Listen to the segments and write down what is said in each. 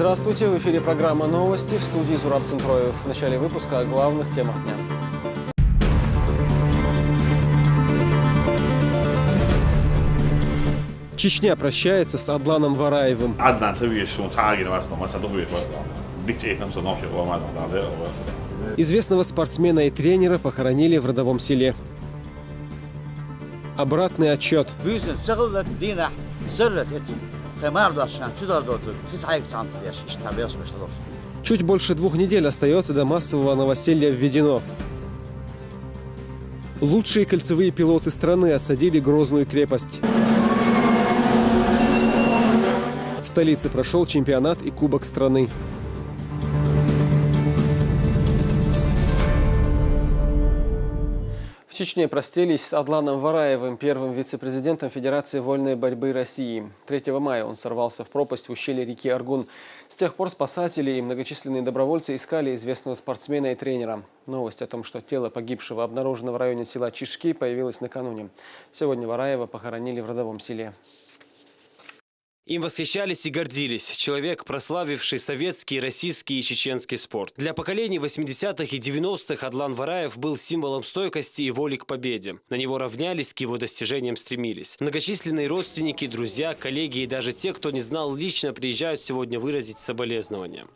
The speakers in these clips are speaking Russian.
Здравствуйте, в эфире программа «Новости», в студии Зураб Центроев. В начале выпуска о главных темах дня. Чечня прощается с Адланом Вараевым. Известного спортсмена и тренера похоронили в родовом селе. Обратный отчет. Чуть больше 2 недель остается до массового новоселья введено. Лучшие кольцевые пилоты страны осадили Грозную крепость. В столице прошел чемпионат и Кубок страны. В Чечне простились с Адланом Вараевым, первым вице-президентом Федерации вольной борьбы России. 3 мая он сорвался в пропасть в ущелье реки Аргун. С тех пор спасатели и многочисленные добровольцы искали известного спортсмена и тренера. Новость о том, что тело погибшего обнаружено в районе села Чишки, появилась накануне. Сегодня Вараева похоронили в родовом селе. Им восхищались и гордились. Человек, прославивший советский, российский и чеченский спорт. Для поколений 80-х и 90-х Адлан Вараев был символом стойкости и воли к победе. На него равнялись, к его достижениям стремились. Многочисленные родственники, друзья, коллеги и даже те, кто не знал лично, приезжают сегодня выразить соболезнования.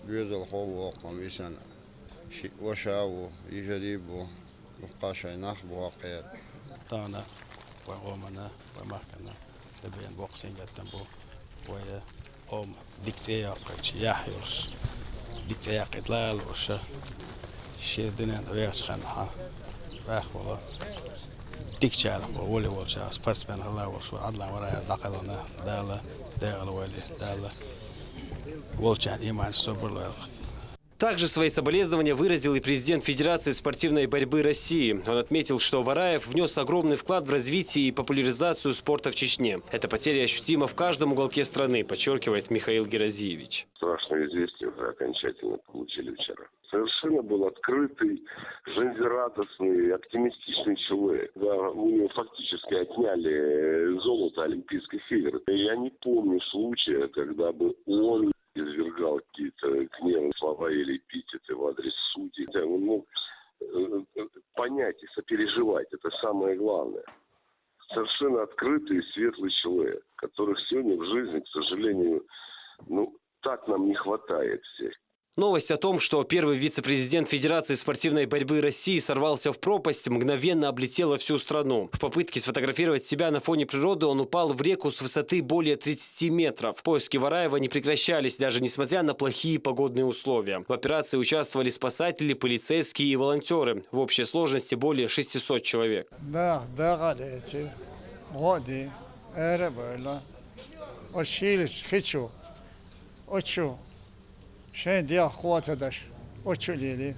بيزل خوه قميصنا شيء وشاو يجريبه يبقى شيء نخبه وقير طانا وقومنا ومحكنا تبين بوكسين جتنبو ويا أم دكتيا قتش يحيرش دكتيا قتلال وش شيء الدنيا وياش خنها بأخوه دكتيا وولي وش سبورتسمان الله وش عدلا ورايا دقلنا دال ولي دال. Также свои соболезнования выразил и президент Федерации спортивной борьбы России. Он отметил, что Вараев внес огромный вклад в развитие и популяризацию спорта в Чечне. Эта потеря ощутима в каждом уголке страны, подчеркивает Михаил Геразиевич. Страшное известие уже окончательно получили вчера. Совершенно был открытый, жизнерадостный, оптимистичный человек. Да, у него фактически отняли золото Олимпийских игр. Я не помню случая, когда бы он извергал какие-то гневные слова или эпитеты в адрес судей. Он мог понять и сопереживать. Это самое главное. Совершенно открытый и светлый человек, которых сегодня в жизни, к сожалению, так нам не хватает всех. Новость о том, что первый вице-президент Федерации спортивной борьбы России сорвался в пропасть, мгновенно облетела всю страну. В попытке сфотографировать себя на фоне природы он упал в реку с высоты более 30 метров. Поиски Вараева не прекращались, даже несмотря на плохие погодные условия. В операции участвовали спасатели, полицейские и волонтеры. В общей сложности более 600 человек. شين ديا خوات داش وتشليلي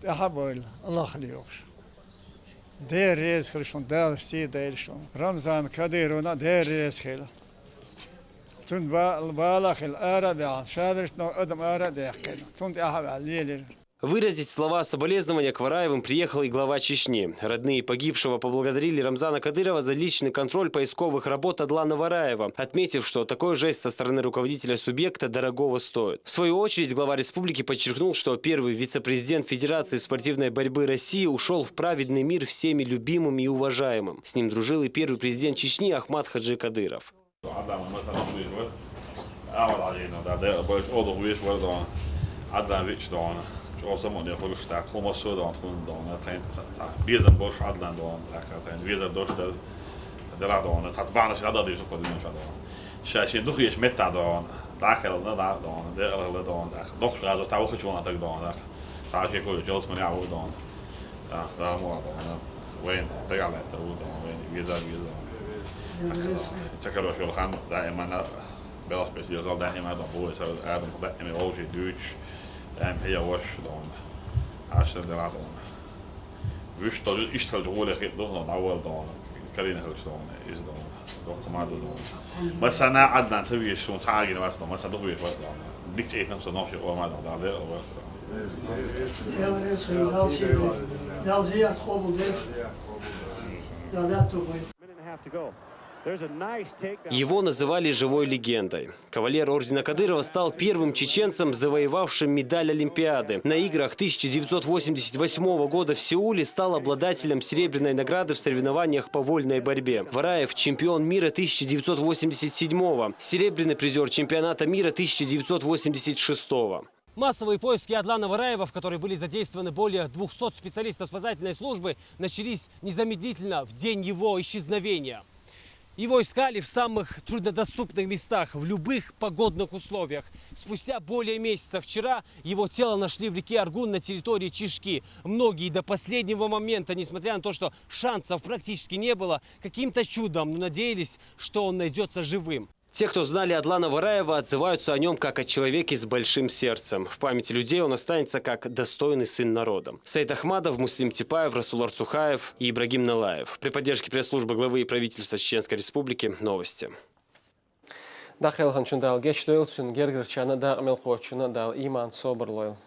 تحبول الله خليوش دير ريز خلشون دال سي دايلشون رمضان كديرونا دير ريز خيل تون بالخ الاربع شابرت نو ادم ارد يحكي تون تحب عليلي. Выразить слова соболезнования к Вараевым приехал и глава Чечни. Родные погибшего поблагодарили Рамзана Кадырова за личный контроль поисковых работ Адлана Вараева, отметив, что такой жест со стороны руководителя субъекта дорогого стоит. В свою очередь глава республики подчеркнул, что первый вице-президент Федерации спортивной борьбы России ушел в праведный мир всеми любимым и уважаемым. С ним дружил и первый президент Чечни Ахмад Хаджи Кадыров. Också många får förstå att komma så långt från att bisen bors Adlan då att bisen då det där då att barnen ska då det så på den så då. Själv då är smittad då. Där då det är då då så att ta också att då där. Så att jag går ju just med jag då. Ja, där må då. Vem det är lätt då vem vidare. Jag kan då själv han där man bra speciellt av den med då så är de på det med också Deutsch. هي واش دون عشان ده دون وش طول اشتغل جوله خيط دون اول دون كارين هلش دون از دون وكمان مثلا أنا عدنا نسوي شو تعاقد مثلا ضوي ديكتيت نفسه نوشي وما ده Его называли живой легендой. Кавалер ордена Кадырова стал первым чеченцем, завоевавшим медаль Олимпиады. На играх 1988 года в Сеуле стал обладателем серебряной награды в соревнованиях по вольной борьбе. Вараев – чемпион мира 1987-го, серебряный призер чемпионата мира 1986-го. Массовые поиски Адлана Вараева, в которые были задействованы более 200 специалистов спасательной службы, начались незамедлительно в день его исчезновения. Его искали в самых труднодоступных местах, в любых погодных условиях. Спустя более месяца вчера его тело нашли в реке Аргун на территории Чишки. Многие до последнего момента, несмотря на то, что шансов практически не было, каким-то чудом надеялись, что он найдется живым. Те, кто знали Адлана Вараева, отзываются о нем как о человеке с большим сердцем. В памяти людей он останется как достойный сын народа. Саид Ахмадов, Муслим Типаев, Расул Арцухаев и Ибрагим Налаев. При поддержке пресс-службы главы и правительства Чеченской Республики. Новости. Дахелхан чундал гечтуэлцун гергерчана да амелхочуна дал иман собрлойл.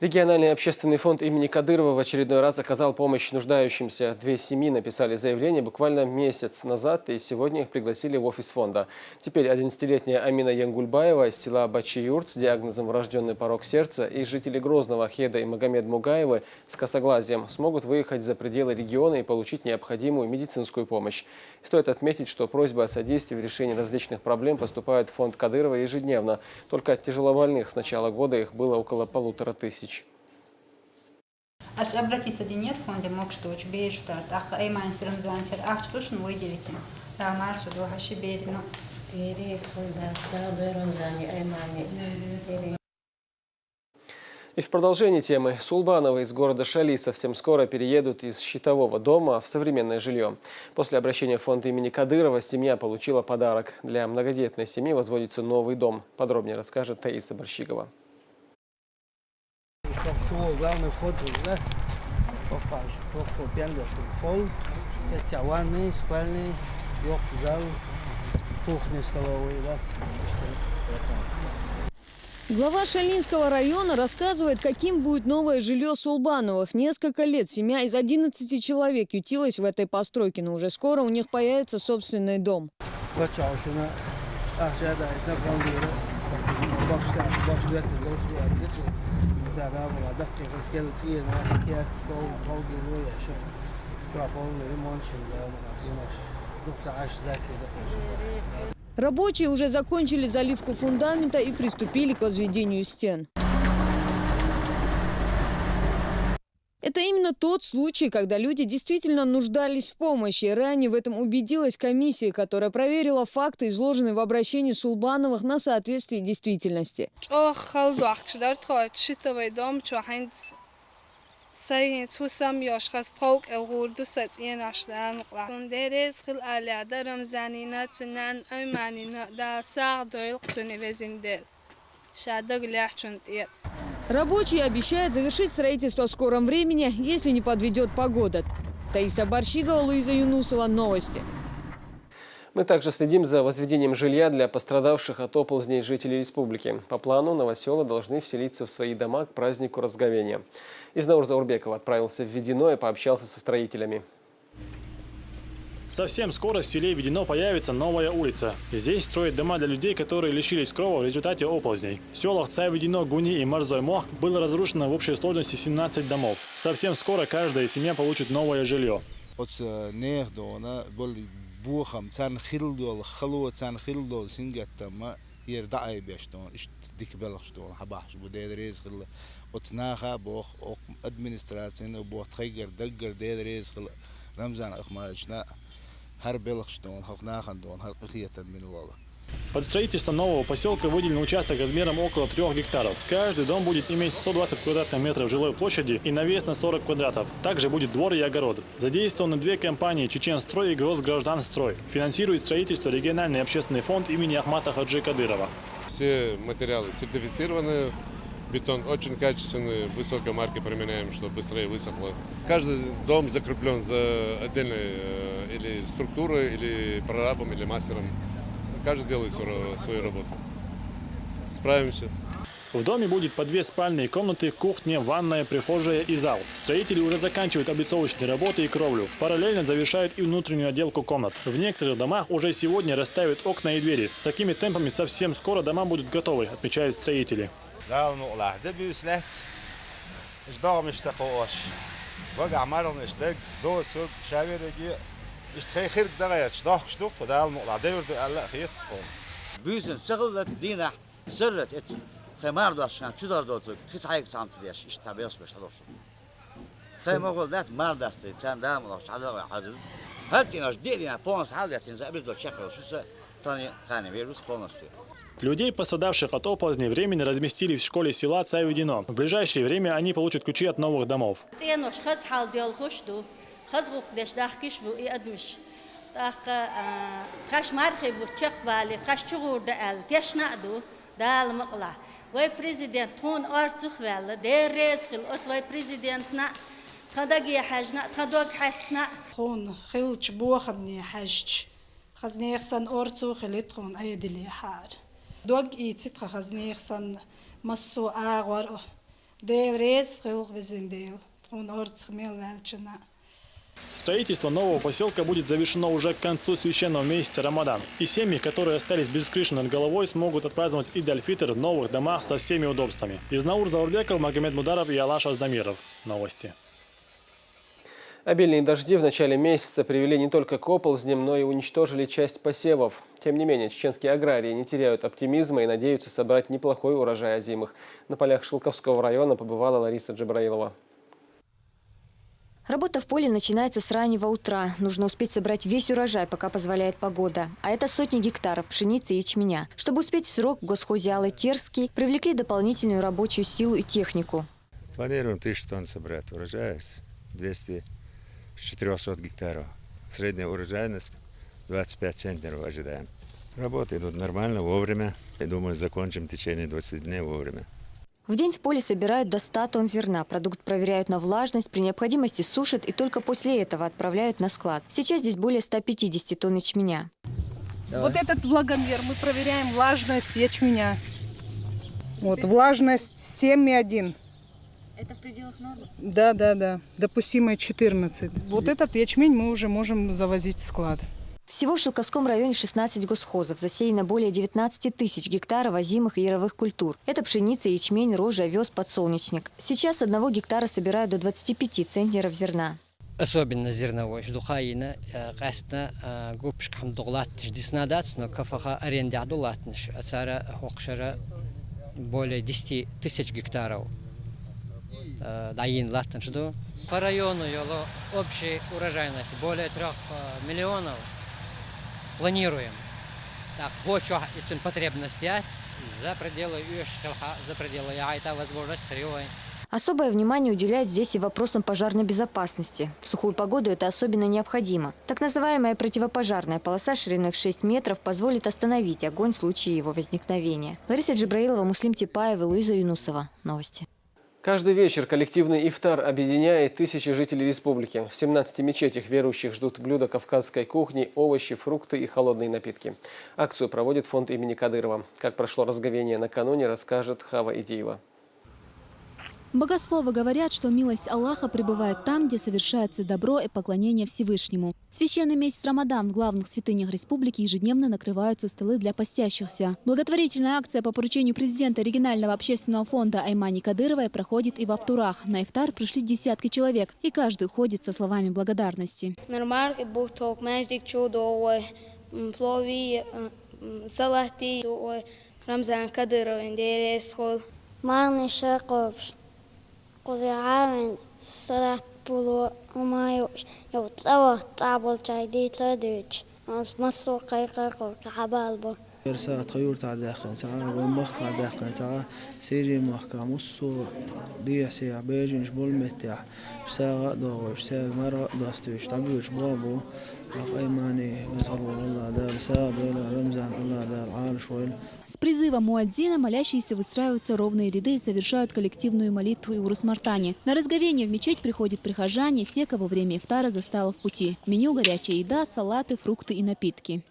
Региональный общественный фонд имени Кадырова в очередной раз оказал помощь нуждающимся. 2 семьи написали заявление буквально месяц назад, и сегодня их пригласили в офис фонда. Теперь 11-летняя Амина Янгульбаева из села Бачи-Юрт с диагнозом врожденный порок сердца и жители Грозного Ахеда и Магомед Мугаевы с косоглазием смогут выехать за пределы региона и получить необходимую медицинскую помощь. Стоит отметить, что просьбы о содействии в решении различных проблем поступают в фонд Кадырова ежедневно. Только тяжелобольных с начала года их было около 1500. Аж обратиться нет в фонде мог что учбе что ах эйман срамзансер ах что шн выделите да маршу до хашиберно И в продолжении темы Сулбановы из города Шали совсем скоро переедут из щитового дома в современное жилье. После обращения в фонд имени Кадырова семья получила подарок. Для многодетной семьи возводится новый дом. Подробнее расскажет Таиса Барщигова. Главный вход, да? Холл, ванный, спальный, зал, кухня, столовая, да? Глава Шалинского района рассказывает, каким будет новое жилье Сулбановых. Несколько лет семья из 11 человек ютилась в этой постройке, но уже скоро у них появится собственный дом. Рабочие уже закончили заливку фундамента и приступили к возведению стен. Это именно тот случай, когда люди действительно нуждались в помощи. Ранее в этом убедилась комиссия, которая проверила факты, изложенные в обращении Сулбановых, на соответствие действительности. Рабочие обещают завершить строительство в скором времени, если не подведет погода. Таиса Барщигова, Луиза Юнусова. Новости. Мы также следим за возведением жилья для пострадавших от оползней жителей республики. По плану новоселы должны вселиться в свои дома к празднику Разговения. Изнаур Заурбеков отправился в Ведино и пообщался со строителями. Совсем скоро в селе Ведино появится новая улица. Здесь строят дома для людей, которые лишились крова в результате оползней. В селах Цай-Ведино, Гуни и Марзой-Мох было разрушено в общей сложности 17 домов. Совсем скоро каждая семья получит новое жилье. Под строительство нового поселка выделен участок размером около 3 гектаров. Каждый дом будет иметь 120 квадратных метров жилой площади и навес на 40 квадратов. Также будет двор и огород. Задействованы 2 компании «Чеченстрой» и «Гросгражданстрой». Финансирует строительство региональный общественный фонд имени Ахмата Хаджи Кадырова. Все материалы сертифицированы, Бетон очень качественный, высокой марки применяем, чтобы быстрее высохло. Каждый дом закреплен за отдельной или структурой, или прорабом, или мастером. Каждый делает свою работу. Справимся. В доме будет по 2 спальные комнаты, кухня, ванная, прихожая и зал. Строители уже заканчивают облицовочные работы и кровлю. Параллельно завершают и внутреннюю отделку комнат. В некоторых домах уже сегодня расставят окна и двери. С такими темпами совсем скоро дома будут готовы, отмечают строители. خمار داشتن چه دار داشت خیلی سعی کردم تریاش اشتباهش بشه داشت خیلی مقول دست مرد دستی چند دام داشت علاوه حضور هر کی ناش دیدی نه پونس حال داشتین زبر داشت شکل شو تانی خانه ویروس پونستی. Людей, пострадавших от оползней, временно разместили в школе села Цайведино. В ближайшее время они получат ключи от новых домов. وای پرزیدنت تون آرتوخ ولی در رزخل ات وای پرزیدنت نه خداگی حج نه خداگ حسنا تون خلچ بوخمنی حج خزنیخسن آرتوخ لیتون ایدلی حار دوگ ایتیت خزنیخسن مسو آغور در رزخل وزندیل تون آرتوخ میل ولچنا. Строительство нового поселка будет завершено уже к концу священного месяца Рамадан. И семьи, которые остались без крыши над головой, смогут отпраздновать Ид-аль-Фитр в новых домах со всеми удобствами. Из Наур Заурбеков, Магомед Мударов и Алаш Аздамиров. Новости. Обильные дожди в начале месяца привели не только к оползням, но и уничтожили часть посевов. Тем не менее, чеченские аграрии не теряют оптимизма и надеются собрать неплохой урожай озимых. На полях Шелковского района побывала Лариса Джабраилова. Работа в поле начинается с раннего утра. Нужно успеть собрать весь урожай, пока позволяет погода. А это сотни гектаров пшеницы и ячменя. Чтобы успеть в срок, в госпхозе Алай-Терский привлекли дополнительную рабочую силу и технику. Планируем 1000 тонн собрать. Урожай 200 с 400 гектаров. Средняя урожайность 25 центнеров ожидаем. Работы идут нормально, вовремя. Я думаю, закончим в течение 20 дней вовремя. В день в поле собирают до 100 тонн зерна. Продукт проверяют на влажность, при необходимости сушат и только после этого отправляют на склад. Сейчас здесь более 150 тонн ячменя. Вот этот влагомер мы проверяем влажность ячменя. Вот влажность 7,1. Это в пределах нормы? Да. Допустимое 14. Вот этот ячмень мы уже можем завозить в склад. Всего в Шелковском районе 16 госхозов. Засеяно более 19 тысяч гектаров озимых и яровых культур. Это пшеница, ячмень, рожь, овес, подсолнечник. Сейчас с 1 гектара собирают до 25 центнеров зерна. Особенно зерновой. Ждухаина, касна, губшк хамдуглат, ждиснадат, но кафаха арендадулатнш. Ацара хокшара более 10 тысяч гектаров. Даин латншду. По району его общей урожайности более 3 миллионов. Планируем. Так, хочу этим потребности за пределы за пределы это возможность хревой. Особое внимание уделяют здесь и вопросам пожарной безопасности. В сухую погоду это особенно необходимо. Так называемая противопожарная полоса шириной в 6 метров позволит остановить огонь в случае его возникновения. Лариса Джабраилова, Муслим Типаев и Луиза Юнусова. Новости. Каждый вечер коллективный ифтар объединяет тысячи жителей республики. В 17 мечетях верующих ждут блюда кавказской кухни, овощи, фрукты и холодные напитки. Акцию проводит фонд имени Кадырова. Как прошло разговение накануне, расскажет Хава Идиева. Богословы говорят, что милость Аллаха пребывает там, где совершается добро и поклонение Всевышнему. Священный месяц Рамадан в главных святынях республики ежедневно накрываются столы для постящихся. Благотворительная акция по поручению президента регионального общественного фонда Аймани Кадыровой проходит и во Втурах. На ифтар пришли десятки человек, и каждый уходит со словами благодарности. قضي عامل صلاة بلو وما يوتلوه تعبل جايدي تدوش مصو قيقر كعبالبو رسالة خيور تاع داخل تاع ومخ تاع داخل تاع سيري مخ مصو ديع سيع بيجن جبول متاع ساعة دوش ساعة مرة داستوش تبيوش بابو أيماني مثل والله دال С призывом муаддина молящиеся выстраиваются в ровные ряды и совершают коллективную молитву и урус-мартани. На разговение в мечеть приходят прихожане, те, кого время ифтара застало в пути. В меню горячая еда, салаты, фрукты и напитки.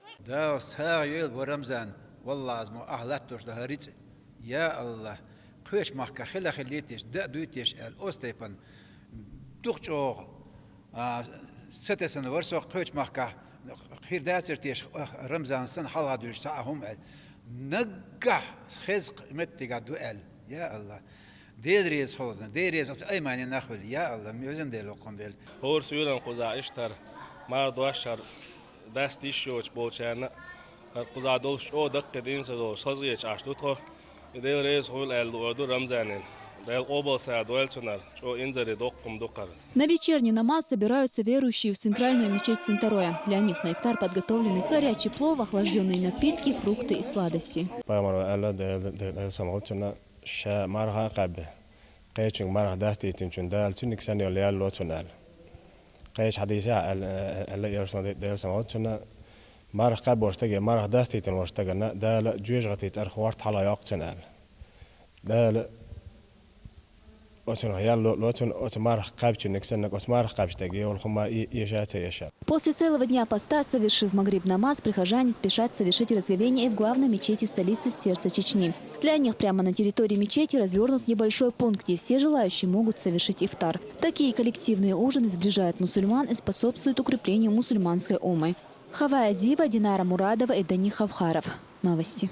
نجح خزق متجع دوال يا الله ديريز خودنا ديريز أي معنى ناخذ يا الله ميزن ديلو قنديل هور سويلن قزا إشتر مرد واشر دستي شوش بولشان قزا دولش أو دقة دين سدو صزيج عشتوتو ديريز هول الدو رمزانين На вечерний намаз собираются верующие в центральную мечеть Центароя. Для них на ифтар подготовлены горячий плов, охлажденные напитки, фрукты и сладости. После целого дня поста, совершив магриб намаз, прихожане спешат совершить разговение и в главной мечети столицы сердца Чечни. Для них прямо на территории мечети развернут небольшой пункт, где все желающие могут совершить ифтар. Такие коллективные ужины сближают мусульман и способствуют укреплению мусульманской уммы. Хавая Дива, Динара Мурадова и Дани Хавхаров. Новости.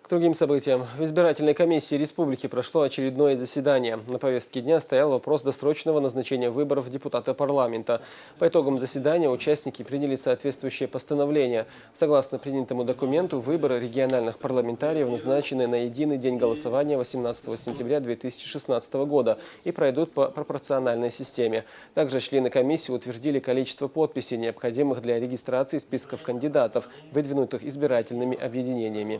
К другим событиям. В избирательной комиссии республики прошло очередное заседание. На повестке дня стоял вопрос досрочного назначения выборов депутата парламента. По итогам заседания участники приняли соответствующее постановление. Согласно принятому документу, выборы региональных парламентариев назначены на единый день голосования 18 сентября 2016 года и пройдут по пропорциональной системе. Также члены комиссии утвердили количество подписей, необходимых для регистрации списков кандидатов, выдвинутых избирательными объединениями.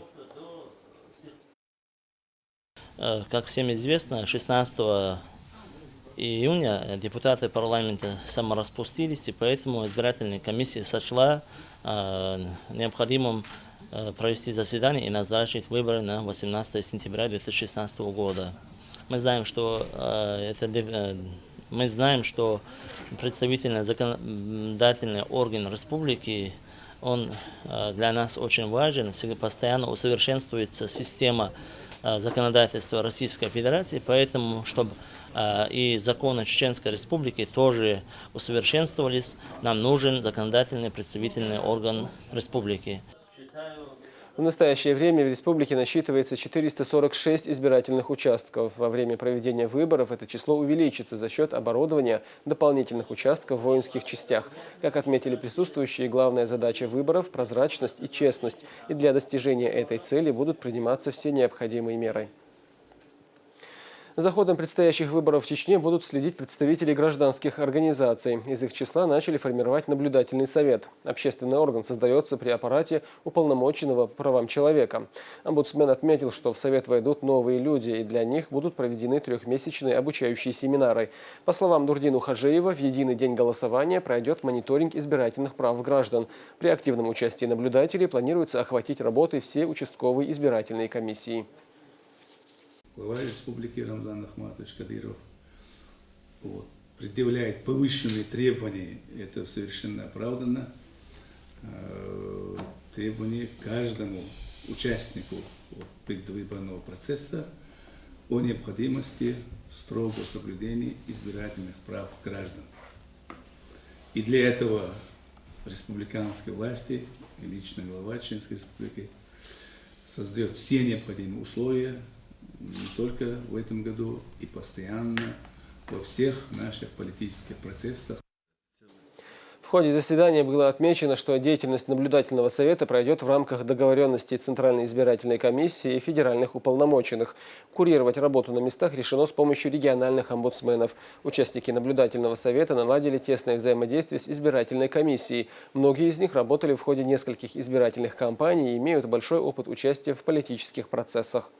Как всем известно, 16 июня депутаты парламента самораспустились, и поэтому избирательная комиссия сочла необходимым провести заседание и назначить выборы на 18 сентября 2016 года. Мы знаем, что представительный законодательный орган республики, он для нас очень важен, постоянно усовершенствуется система законодательства Российской Федерации, поэтому, чтобы и законы Чеченской Республики тоже усовершенствовались, нам нужен законодательный представительный орган республики. В настоящее время в республике насчитывается 446 избирательных участков. Во время проведения выборов это число увеличится за счет оборудования дополнительных участков в воинских частях. Как отметили присутствующие, главная задача выборов – прозрачность и честность. И для достижения этой цели будут приниматься все необходимые меры. За ходом предстоящих выборов в Чечне будут следить представители гражданских организаций. Из их числа начали формировать наблюдательный совет. Общественный орган создается при аппарате уполномоченного по правам человека. Омбудсмен отметил, что в совет войдут новые люди, и для них будут проведены трехмесячные обучающие семинары. По словам Нурдина Хаджиева, в единый день голосования пройдет мониторинг избирательных прав граждан. При активном участии наблюдателей планируется охватить работой все участковые избирательные комиссии. Глава республики Рамзан Ахматович Кадыров предъявляет повышенные требования, это совершенно оправданно, требования к каждому участнику предвыборного процесса о необходимости строгого соблюдения избирательных прав граждан. И для этого республиканские власти и лично глава Чеченской Республики создает все необходимые условия, не только в этом году, и постоянно во всех наших политических процессах. В ходе заседания было отмечено, что деятельность наблюдательного совета пройдет в рамках договоренностей Центральной избирательной комиссии и федеральных уполномоченных. Курировать работу на местах решено с помощью региональных омбудсменов. Участники наблюдательного совета наладили тесное взаимодействие с избирательной комиссией. Многие из них работали в ходе нескольких избирательных кампаний и имеют большой опыт участия в политических процессах.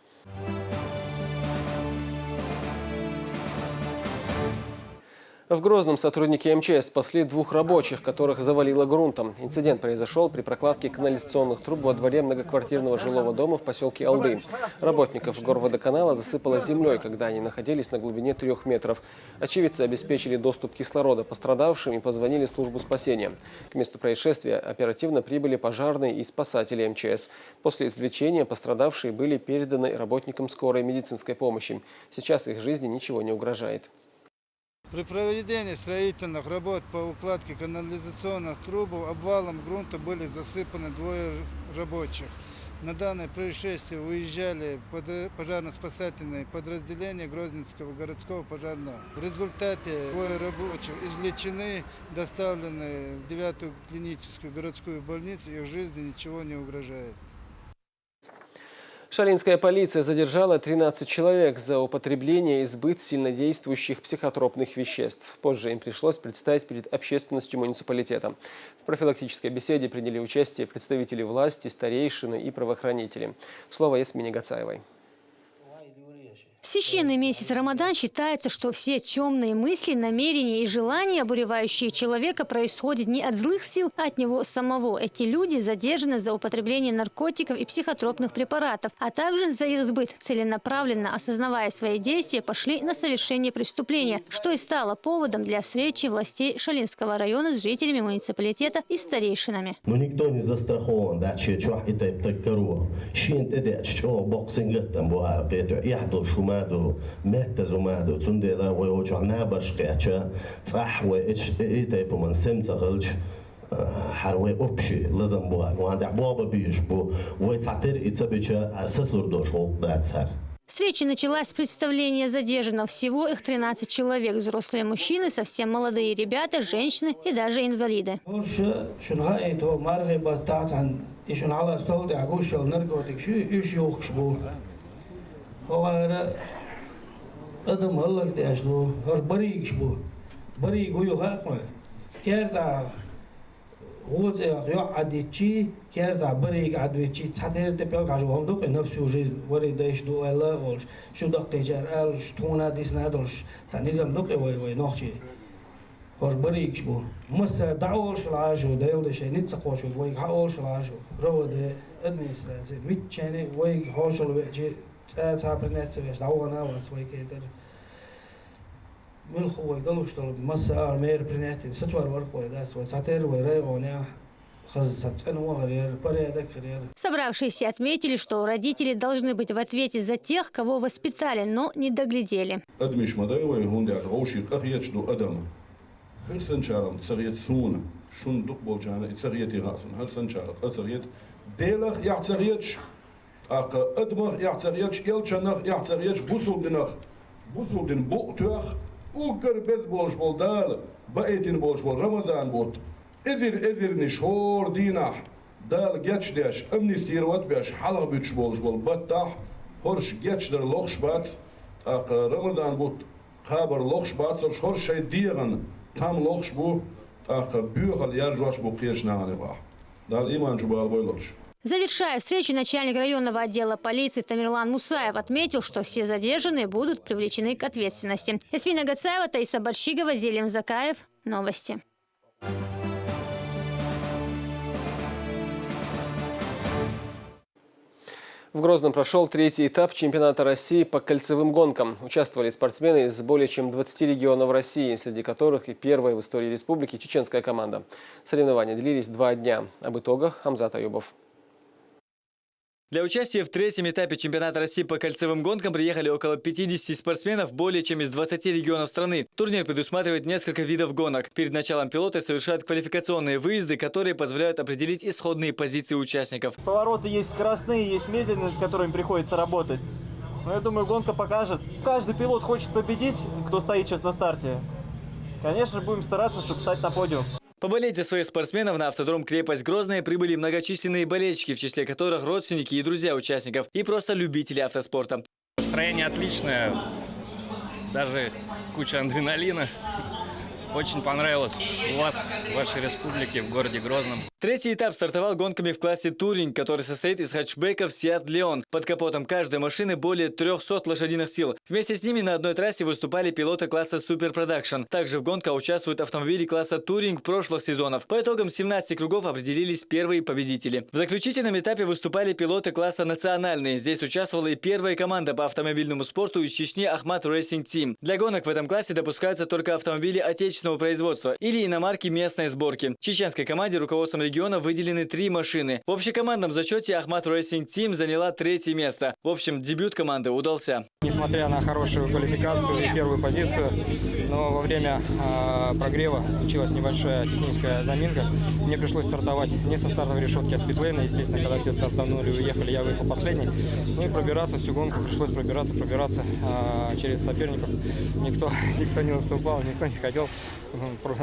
В Грозном сотрудники МЧС спасли 2 рабочих, которых завалило грунтом. Инцидент произошел при прокладке канализационных труб во дворе многоквартирного жилого дома в поселке Алды. Работников горводоканала засыпало землей, когда они находились на глубине 3 метров. Очевидцы обеспечили доступ кислорода пострадавшим и позвонили в службу спасения. К месту происшествия оперативно прибыли пожарные и спасатели МЧС. После извлечения пострадавшие были переданы работникам скорой медицинской помощи. Сейчас их жизни ничего не угрожает. При проведении строительных работ по укладке канализационных труб обвалом грунта были засыпаны 2 рабочих. На данное происшествие уезжали пожарно-спасательные подразделения Грозненского городского пожарного. В результате 2 рабочих извлечены, доставлены в 9-ю клиническую городскую больницу, их жизни ничего не угрожает. Шалинская полиция задержала 13 человек за употребление и сбыт сильнодействующих психотропных веществ. Позже им пришлось предстать перед общественностью муниципалитета. В профилактической беседе приняли участие представители власти, старейшины и правоохранители. Слово Ясмине Гацаевой. В священный месяц Рамадан считается, что все темные мысли, намерения и желания, обуревающие человека, происходят не от злых сил, а от него самого. Эти люди задержаны за употребление наркотиков и психотропных препаратов, а также за их сбыт. Целенаправленно, осознавая свои действия, пошли на совершение преступления, что и стало поводом для встречи властей Шалинского района с жителями муниципалитета и старейшинами. Но никто не застрахован, да, что это обтекаруа. Шин это что боксингом буар, это яхду шума. مهتزومادو تندلا ويوجعنا برشقيتشا صح وإيتا يبو من سمسة غلش حروي أبشي لازم بوها وعند عبوابة بيشبو ويتعتر إتسابيتشا عرسسور دوشو داتسار. Встреча началась с представления задержанных. Всего их 13 человек. Взрослые мужчины, совсем молодые ребята, женщины и даже инвалиды. هو أدم هلا كده أشلو هش بريق شبو بريق هو يخاف كيرتا هو زي يقعد شيء كيرتا بريق عدوي شيء تحتير تبيل كاشو هم دوك نفسه وجه وريد دايش دو ألا وش شو دقة جار أل شتونا ديسنا دولش تنظام دوك وي نخشي هش بريق شبو مس دعوش العاشو دايل ده شيء نتسقوش وي حاولش العاشو رو ده أدمنستراسيون ميتشاني وي حاشل وجه تعبرنات ويش دعوانا وسوي كده من خوي دلوش طلب مسا مير برنات ستوار ورقة ده سوي ساتير ويرايغونيا Собравшиеся отметили, что родители должны быть в ответе за тех, кого воспитали, но не доглядели. أدمغ يعتريش يلشنغ يعتريش بوسودنغ بوسودن بوقتوخ وقر بذ بولش بول دال بقيتين بولش بول رمضان بوت إذر نشهور دينح دال جيتش ديش أمني ستيروات بيش حلق بيتش بولش بول بطاح هرش جيتش در لوخش بات رمضان بوت خابر لوخش بات سرش هرش شي ديغن تام لوخش بو بيوغل يرجوش بو قيش نعني باح دال إيمان جبال بويلوش. Завершая встречу, начальник районного отдела полиции Тамерлан Мусаев отметил, что все задержанные будут привлечены к ответственности. Ясмина Гацаева, Таиса Барщигова, Зелим Закаев. Новости. В Грозном прошел 3-й этап чемпионата России по кольцевым гонкам. Участвовали спортсмены из более чем 20 регионов России, среди которых и первая в истории республики чеченская команда. Соревнования длились 2 дня. Об итогах Хамзат Аюбов. Для участия в 3-м этапе чемпионата России по кольцевым гонкам приехали около 50 спортсменов более чем из 20 регионов страны. Турнир предусматривает несколько видов гонок. Перед началом пилоты совершают квалификационные выезды, которые позволяют определить исходные позиции участников. Повороты есть скоростные, есть медленные, с которыми приходится работать. Но я думаю, гонка покажет. Каждый пилот хочет победить, кто стоит сейчас на старте. Конечно, будем стараться, чтобы стать на подиум. Поболеть за своих спортсменов на автодром «Крепость Грозная» прибыли многочисленные болельщики, в числе которых родственники и друзья участников, и просто любители автоспорта. Настроение отличное, даже куча адреналина. Очень понравилось у вас, в вашей республике, в городе Грозном. Третий этап стартовал гонками в классе «Туринг», который состоит из хэтчбеков «Сиат Леон». Под капотом каждой машины более 300 лошадиных сил. Вместе с ними на одной трассе выступали пилоты класса «Супер Продакшн». Также в гонках участвуют автомобили класса «Туринг» прошлых сезонов. По итогам 17 кругов определились первые победители. В заключительном этапе выступали пилоты класса «Национальный». Здесь участвовала и первая команда по автомобильному спорту из Чечни «Ахмат Рейсинг Тим». Для гонок в этом классе допускаются только автомобили отечественного производства или иномарки местной сборки. Чеченской команде руководством региона выделены 3 машины. В общекомандном зачете Ахмат Рейсинг Тим заняла 3-е место. В общем, дебют команды удался. Несмотря на хорошую квалификацию и первую позицию, но во время прогрева случилась небольшая техническая заминка. Мне пришлось стартовать не со стартовой решетки, а с питлейна. Естественно, когда все стартанули и уехали, я выехал последний. Ну и пробираться всю гонку пришлось пробираться через соперников. Никто не наступал, никто не хотел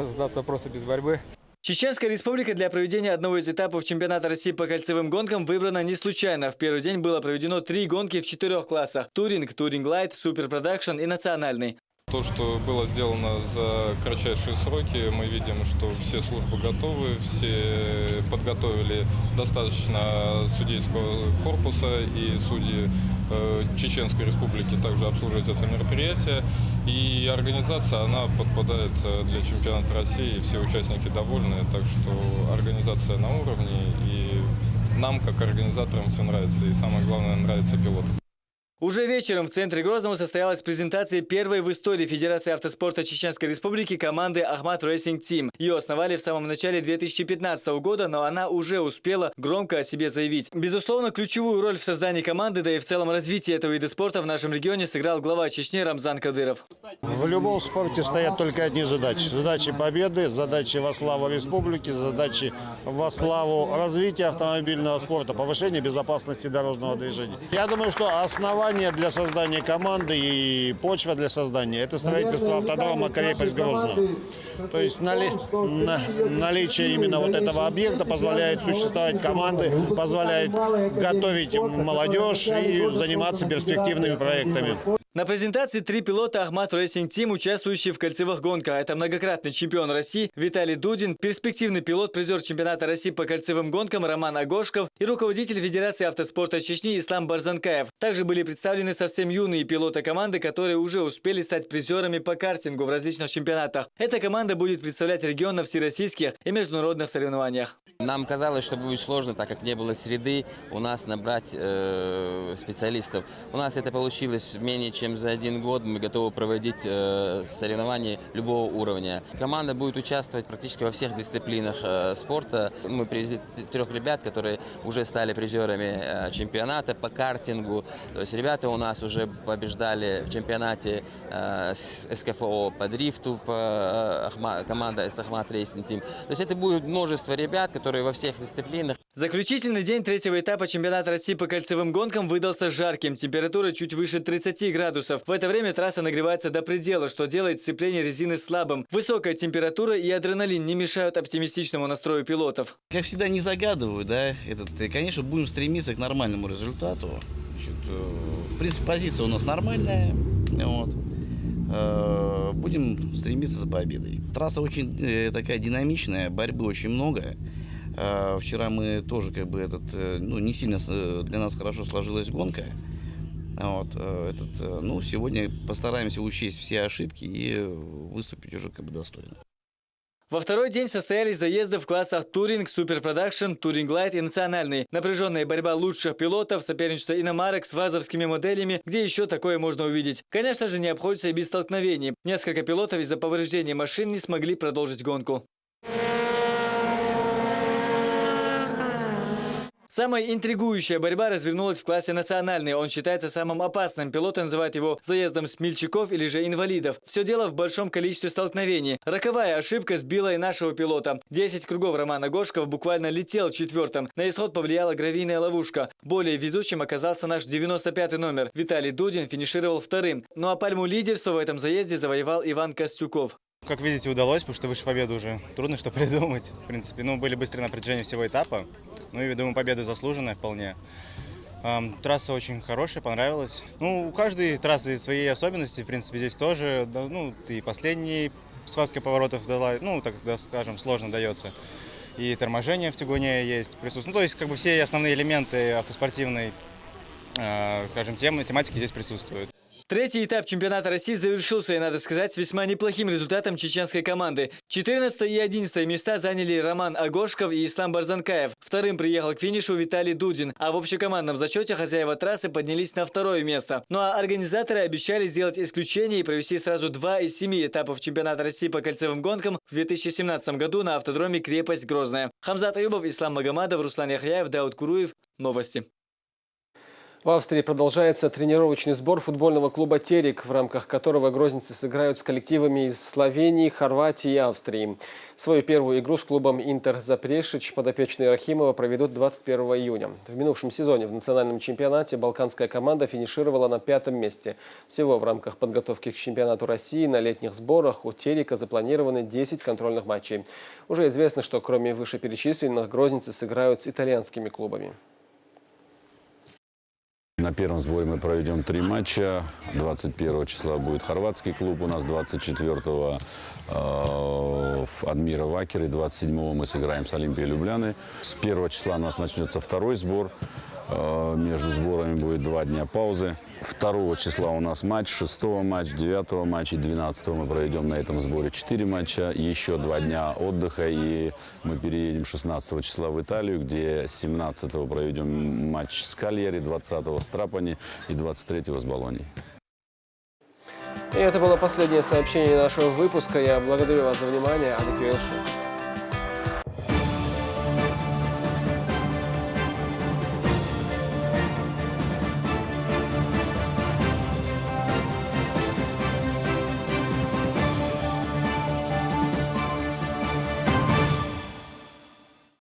сдаться просто без борьбы. Чеченская республика для проведения одного из этапов чемпионата России по кольцевым гонкам выбрана не случайно. В первый день было проведено 3 гонки в 4 классах – Туринг, Туринг Лайт, Супер Продакшн и Национальный. То, что было сделано за кратчайшие сроки, мы видим, что все службы готовы, все подготовили достаточно судейского корпуса, и судьи Чеченской Республики также обслуживают это мероприятие. И организация, она подпадает для чемпионата России, все участники довольны, так что организация на уровне, и нам, как организаторам, все нравится, и самое главное, нравится пилотам. Уже вечером в центре Грозного состоялась презентация первой в истории Федерации автоспорта Чеченской Республики команды «Ахмат Рейсинг Тим». Ее основали в самом начале 2015 года, но она уже успела громко о себе заявить. Безусловно, ключевую роль в создании команды, да и в целом развитии этого вида спорта в нашем регионе сыграл глава Чечни Рамзан Кадыров. В любом спорте стоят только одни задачи. Задачи победы, задачи во славу республики, задачи во славу развития автомобильного спорта, повышения безопасности дорожного движения. Я думаю, что основание для создания команды и почва для создания – это строительство автодрома «Крепость Грозного». То есть наличие именно вот этого объекта позволяет существовать команды, позволяет готовить молодежь и заниматься перспективными проектами. На презентации 3 пилота «Ахмат Рейсинг Тим», участвующие в кольцевых гонках. Это многократный чемпион России Виталий Дудин, перспективный пилот, призер чемпионата России по кольцевым гонкам Роман Агошков и руководитель Федерации автоспорта Чечни Ислам Барзанкаев. Также были представлены совсем юные пилоты команды, которые уже успели стать призерами по картингу в различных чемпионатах. Эта команда будет представлять регион на всероссийских и международных соревнованиях. Нам казалось, что будет сложно, так как не было среды у нас набрать специалистов. У нас это получилось менее чем за 1 год. Мы готовы проводить соревнования любого уровня. Команда будет участвовать практически во всех дисциплинах спорта. Мы привезли 3 ребят, которые уже стали призерами чемпионата по картингу. То есть ребята у нас уже побеждали в чемпионате СКФО по дрифту, команда Ахмат Рейсинг Тим. То есть это будет множество ребят, которые во всех дисциплинах. Заключительный день 3-го этапа чемпионата России по кольцевым гонкам выдался жарким. Температура чуть выше 30 градусов. В это время трасса нагревается до предела, что делает сцепление резины слабым. Высокая температура и адреналин не мешают оптимистичному настрою пилотов. Как всегда, не загадываю, да, конечно, будем стремиться к нормальному результату. Значит, в принципе, позиция у нас нормальная, вот. Будем стремиться за победой. Трасса очень такая динамичная, борьбы очень много. Вчера мы тоже не сильно для нас хорошо сложилась гонка. Вот, сегодня постараемся учесть все ошибки и выступить уже достойно. Во второй день состоялись заезды в классах Туринг, Супер Продакшн, Туринг Лайт и Национальный. Напряженная борьба лучших пилотов, соперничество иномарок с вазовскими моделями, где еще такое можно увидеть. Конечно же, не обходится и без столкновений. Несколько пилотов из-за повреждения машин не смогли продолжить гонку. Самая интригующая борьба развернулась в классе «Национальный». Он считается самым опасным. Пилоты называют его заездом смельчаков или же инвалидов. Все дело в большом количестве столкновений. Роковая ошибка сбила и нашего пилота. 10 кругов Роман Агошков буквально летел 4-м. На исход повлияла гравийная ловушка. Более везучим оказался наш 95-й номер. Виталий Дудин финишировал 2-м. Ну а пальму лидерства в этом заезде завоевал Иван Костюков. Как видите, удалось, потому что выше победы уже трудно что придумать. В принципе, были быстрые на протяжении всего этапа. И, думаю, победа заслуженная вполне. Трасса очень хорошая, понравилась. У каждой трассы свои особенности, в принципе, здесь тоже. И последний связка поворотов дала, так скажем, сложно дается. и торможение в тягуне есть, присутствует. Ну, то есть как бы все основные элементы автоспортивной, скажем, тематики здесь присутствуют. Третий этап чемпионата России завершился, и, надо сказать, с весьма неплохим результатом чеченской команды. 14 и 11 места заняли Роман Агошков и Ислам Барзанкаев. Вторым приехал к финишу Виталий Дудин. А в общекомандном зачете хозяева трассы поднялись на второе место. Ну а организаторы обещали сделать исключение и провести сразу 2 из 7 этапов чемпионата России по кольцевым гонкам в 2017 году на автодроме «Крепость Грозная». Хамзат Аюбов, Ислам Магомадов, Руслан Яхяев, Дауд Куруев. Новости. В Австрии продолжается тренировочный сбор футбольного клуба «Терек», в рамках которого грозницы сыграют с коллективами из Словении, Хорватии и Австрии. Свою первую игру с клубом «Интер Запрешич» подопечные Рахимова проведут 21 июня. В минувшем сезоне в национальном чемпионате балканская команда финишировала на 5-м месте. Всего в рамках подготовки к чемпионату России на летних сборах у «Терека» запланированы 10 контрольных матчей. Уже известно, что кроме вышеперечисленных грозницы сыграют с итальянскими клубами. На первом сборе мы проведем 3 матча. 21 числа будет хорватский клуб, у нас 24-го Адмира Вакер, и 27-го мы сыграем с Олимпией Любляны. С 1 числа у нас начнется второй сбор. Между сборами будет 2 дня паузы. 2 числа у нас матч, 6 матч, 9 матч и 12 мы проведем на этом сборе 4 матча. Еще 2 дня отдыха, и мы переедем 16 числа в Италию, где 17 проведем матч с Кальяри, 20 с Трапани и 23 с Болоньей. И это было последнее сообщение нашего выпуска. Я благодарю вас за внимание. Адеквелшу.